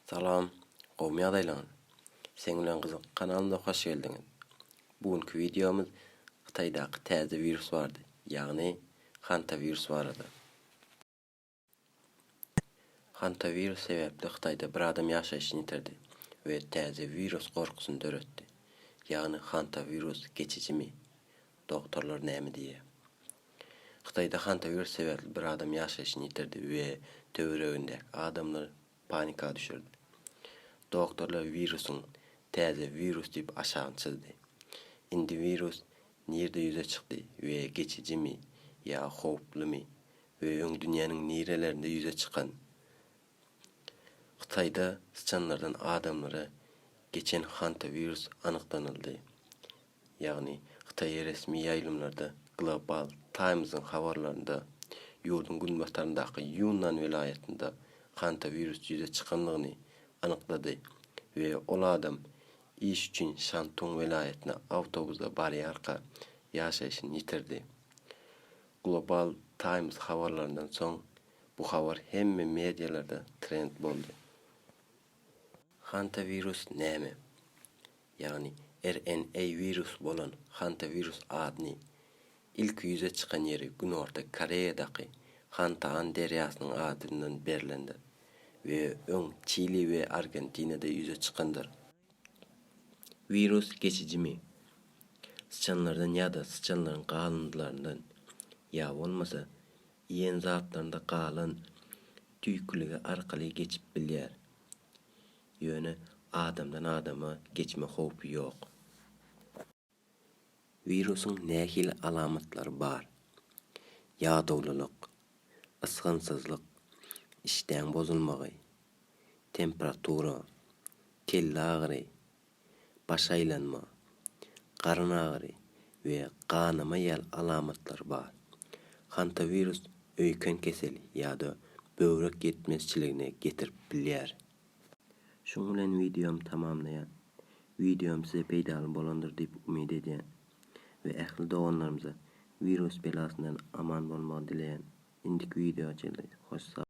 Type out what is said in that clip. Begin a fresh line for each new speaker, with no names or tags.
Salam, gowmy ýagdaýlaryň. Seň bilen gyzyk kanalyma hoş geldiňiz. Bugünkü videomuz Hytaýdaky täze virus bardy, ýagny hantavirus barady. Hantavirus sebäpli Hytaýda bir adam ýaşaýyşyny ýitirdi we täze virus gorkusyny döretdi. Ýagny hantavirus geçijimi? Doktorlar näme diýär? Hytaýda hantavirus sebäpli bir adam ýaşaýyşyny ýitirdi we töwereginde adamlar panika düşürdi. Doktorlar virusun täze virus diýip aşagyny çizdi. Indi virus nirde ýüze çykdy we geçijimi ýa howplymy we öň dünýäniň nirelerinde ýüze çykan. Hytaýda sıçanlardan adamlara geçen hantavirus anyklanyldy. Ýagny Hytaý resmi ýaýlymlarda Global Times'ın habarlarında ýurdun günbaşlaryndaky Yunnan vilayetinde hantavirus ýüze çykanlygyny anyklady we ol adam iş üçin Şantung vilayetine awtobusda barýarka ýaşaýyşyny ýitirdi. Global Times habarlaryndan soň bu habar hemme medialarda trend boldy. Hantavirus näme? Ýagny RNA virus bolan hantavirus adyny ilk ýüze çykan ýeri Günorta Koreýadaky Hantaan derýasynyň adyndan berilendi we öň Çili we Argentinada ýüze çykandyr. Virus geçijimi? Sıçanlardan ýa-da sıçanlaryň galyndylaryndan ýa bolmasa ýen zatlarynda galan tüýküligi arkaly geçip bilýär. Ýöne adamdan adama geçme howpy ýok. Virusyň nähili alamatlary bar? Ýagdawlylyk, ysgynsyzlyk, işden bozulmagy, temperatura, kelle agyry, baş aýlanma, garyn agyry we ganama ýaly alamatlary bar. Hantavirus öýken keseli ýa-da böwrek ýetmezçiligine getirip bilýär. Şoň bilen videomy tamamlaýan. Videom size peýdaly bolandyr diýip umyt edýän we ähli doganlarymyza virus belasyndan aman bolmagy dileýän. Indiki video çyldy. Hoş sag